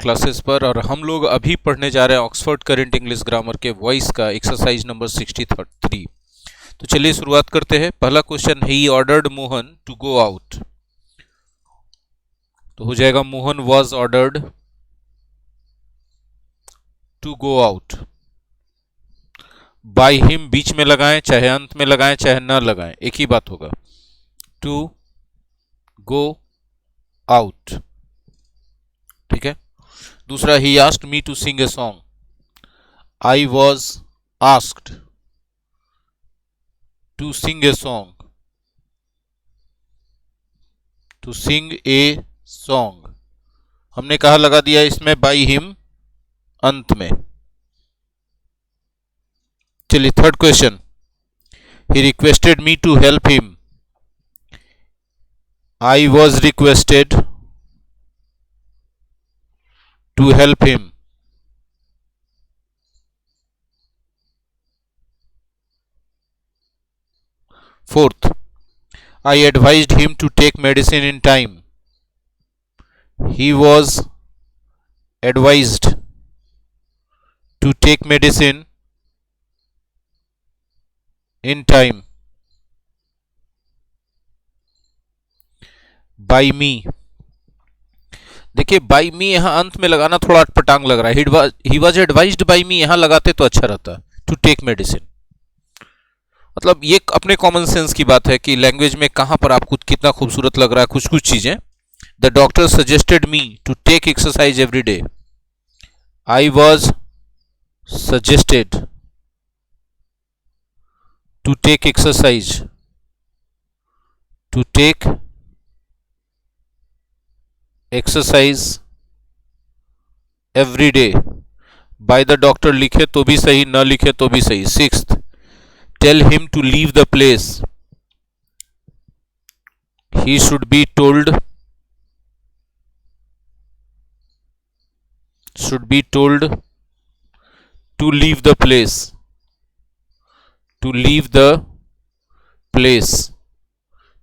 Classes पर। और हम लोग अभी पढ़ने जा रहे हैं ऑक्सफोर्ड करंट इंग्लिश ग्रामर के वॉइस का एक्सरसाइज नंबर 63। तो चलिए शुरुआत करते हैं। पहला question, he ordered Mohan to go out. तो हो जाएगा Mohan was ordered to go out. By him बीच में लगाएं, चाहे अंत में लगाएं, चाहे न लगाएं, एक ही बात होगा। टू गो आउट, ठीक है। दूसरा, he asked me to sing a song. I was asked to sing a song, to sing a song. हमने कहा लगा दिया इसमें बाय हिम अंत में। चलिए third question, he requested me to help him. I was requested to help him. Fourth, I advised him to take medicine in time. He was advised to take medicine in time. By me, देखिए by मी यहां अंत में लगाना थोड़ा अटपटांग लग रहा है। He was advised by मी यहां लगाते तो अच्छा रहता। टू टेक मेडिसिन, मतलब ये अपने कॉमन सेंस की बात है कि लैंग्वेज में कहां पर आपको कितना खूबसूरत लग रहा है कुछ कुछ चीजें। The doctor suggested me to take exercise every day. I was suggested to take exercise, to take exercise every day. By the doctor लिखे तो भी सही, न लिखे तो भी सही। Sixth, tell him to leave the place. He should be told, should be told to leave the place, to leave the place,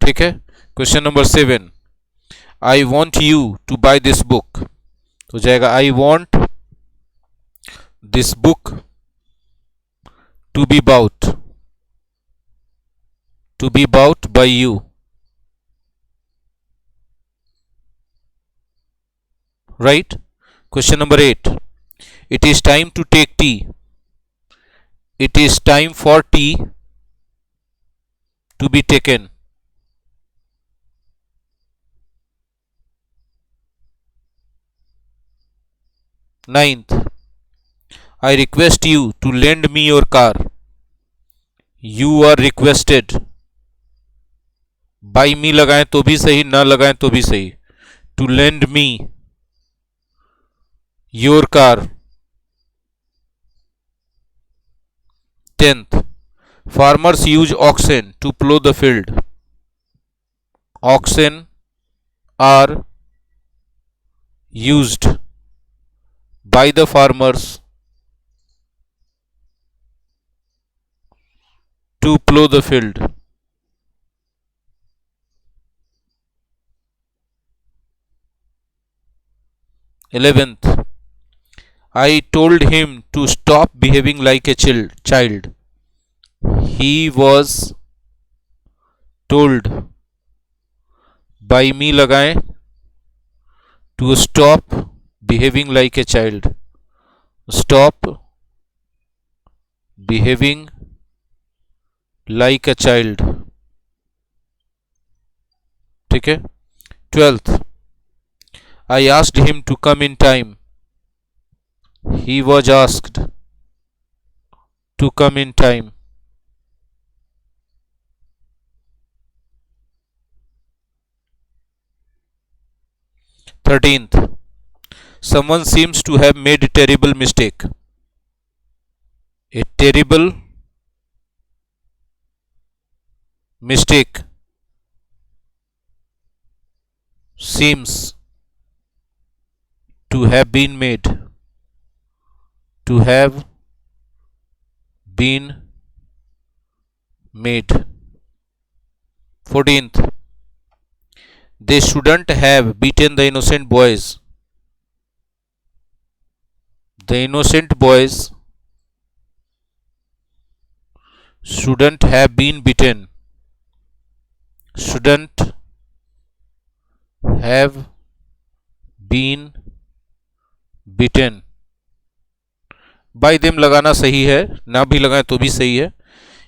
ठीक है। Question number 7, I want you to buy this book. तो जाएगा I want this book to be bought, to be bought by you, right. Question number 8. It is time to take tea. It is time for tea to be taken. Ninth, I request you to lend me your car. You are requested. By me लगाएं तो भी सही, ना लगाएं तो भी सही। To lend me your car. 10th, farmers use oxen to plow the field. Oxen are used by the farmers to plow the field. 11th, I told him to stop behaving like a child. He was told, by me लगाएं, to stop behaving like a child. Stop behaving like a child, ठीक है। 12th, I asked him to come in time. He was asked to come in time. 13th, someone seems to have made a terrible mistake. A terrible mistake seems to have been made, to have been made. 14th, they shouldn't have beaten the innocent boys. The innocent boys shouldn't have been beaten. Shouldn't have been beaten. By them लगाना सही है, ना भी लगाएं तो भी सही है.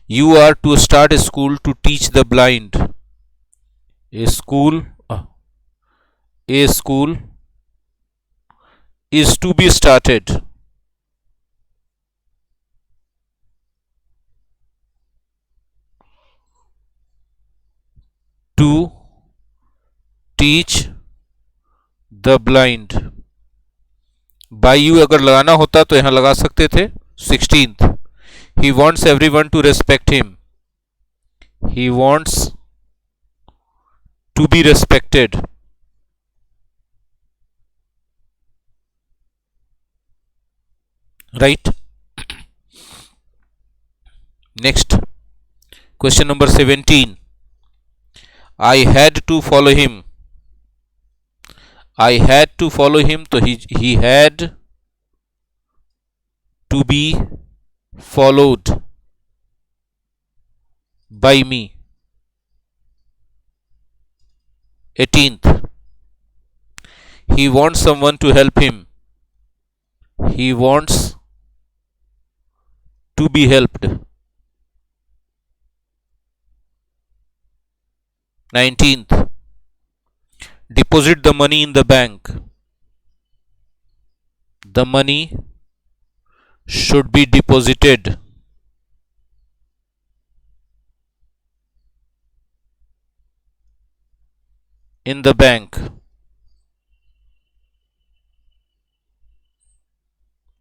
You are to start a school to teach the blind. A school is to be started to teach the blind. By you अगर लगाना होता तो यहां लगा सकते थे. 16th, he wants everyone to respect him. He wants to be respected. Right? Next, question number 17. I had to follow him. I had to follow him, तो he had to be followed by me. 18th, he wants someone to help him. He wants to be helped. 19th, deposit the money in the bank. The money should be deposited in the bank.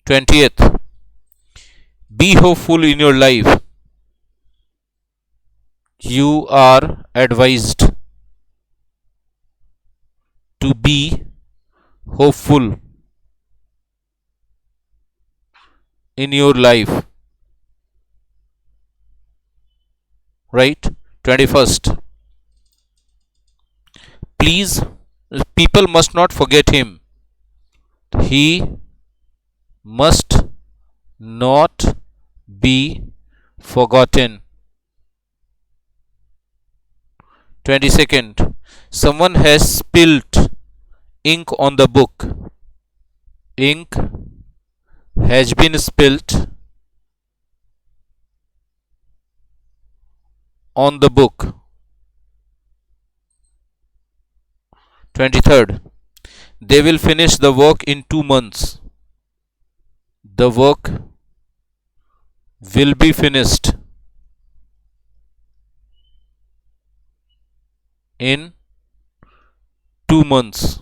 20th, be hopeful in your life. You are advised to be hopeful in your life. Right? 21st, please, people must not forget him. He must not be forgotten. 22nd, someone has spilt ink on the book. Ink has been spilt on the book. 23rd, they will finish the work in 2 months. The work will be finished in 2 months.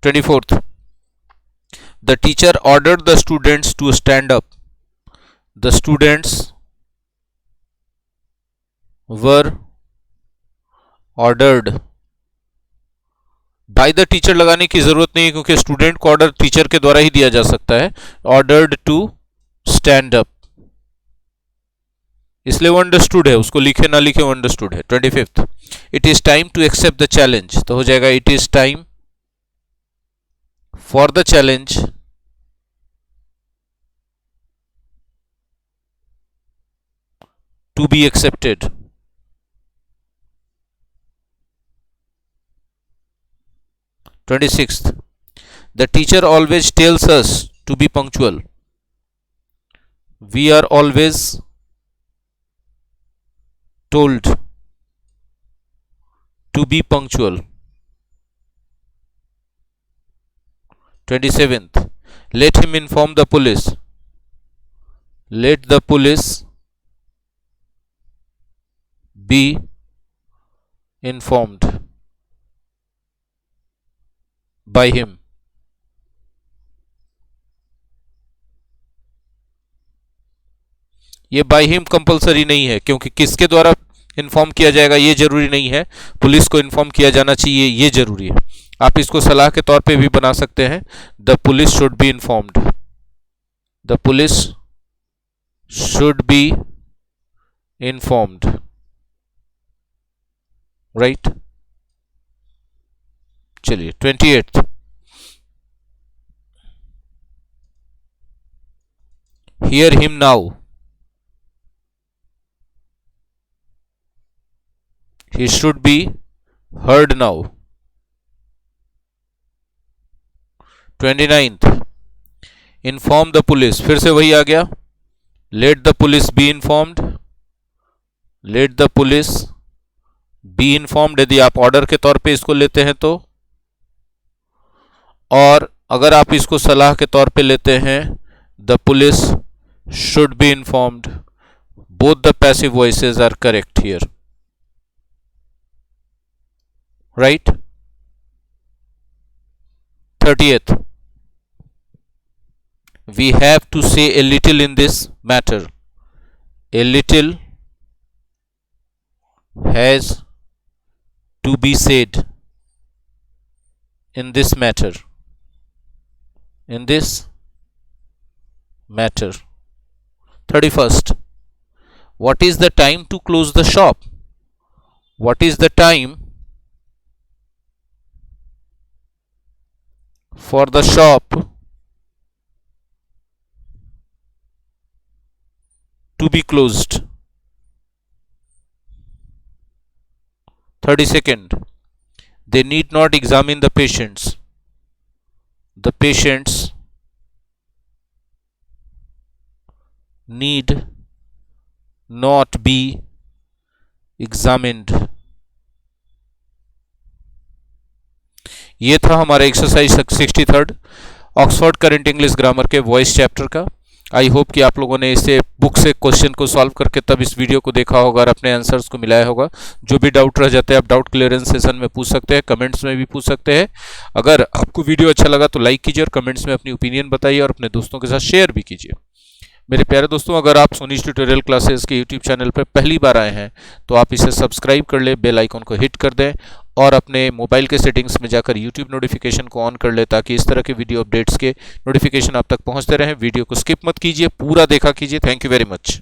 24th, the teacher ordered the students to stand up. The students were ordered. By the teacher लगाने की जरूरत नहीं है क्योंकि student को order teacher के द्वारा ही दिया जा सकता है. ऑर्डर्ड टू स्टैंड अप, इसलिए वो अंडरस्टूड है, उसको लिखे ना लिखे वो अंडरस्टूड है. 25th, it is time to accept the challenge, तो हो जाएगा it is time for the challenge to be accepted. 26th, the teacher always tells us to be punctual. We are always told to be punctual. 27th, let him inform the police. Let the police be informed by him. ये by him compulsory नहीं है क्योंकि किसके द्वारा inform किया जाएगा ये जरूरी नहीं है, पुलिस को इन्फॉर्म किया जाना चाहिए ये जरूरी है. आप इसको सलाह के तौर पे भी बना सकते हैं. The police should be informed. The police should be informed. Right. चलिए 28th, hear him now. He should be heard now. 29th, inform the police. फिर से वही आ गया, let the police be informed. let the police be informed यदि आप order के तौर पे इसको लेते हैं तो, और अगर आप इसको सलाह के तौर पे लेते हैं, the police should be informed. both the passive voices are correct here, right? 30th, we have to say a little in this matter. A little has to be said in this matter. In this matter. 31st, what is the time to close the shop? What is the time for the shop to be closed? 32nd, they need not examine the patients. The patients need not be examined. ये था हमारा exercise 63rd Oxford current English grammar के voice chapter का। I hope कि आप लोगों ने इसे बुक से क्वेश्चन को सॉल्व करके तब इस वीडियो को देखा होगा और अपने आंसर्स को मिलाया होगा। जो भी डाउट रह जाते हैं आप डाउट क्लियरेंस सेशन में पूछ सकते हैं, कमेंट्स में भी पूछ सकते हैं। अगर आपको वीडियो अच्छा लगा तो लाइक कीजिए और कमेंट्स में अपनी ओपिनियन बताइए और अपने दोस्तों के साथ शेयर भी कीजिए। मेरे प्यारे दोस्तों, अगर आप सोनीज ट्यूटोरियल क्लासेस के यूट्यूब चैनल पर पहली बार आए हैं तो आप इसे सब्सक्राइब कर ले, बेल आइकन को हिट कर दें और अपने मोबाइल के सेटिंग्स में जाकर यूट्यूब नोटिफिकेशन को ऑन कर ले ताकि इस तरह के वीडियो अपडेट्स के नोटिफिकेशन आप तक पहुंचते रहें। वीडियो को स्किप मत कीजिए, पूरा देखा कीजिए। Thank you very much.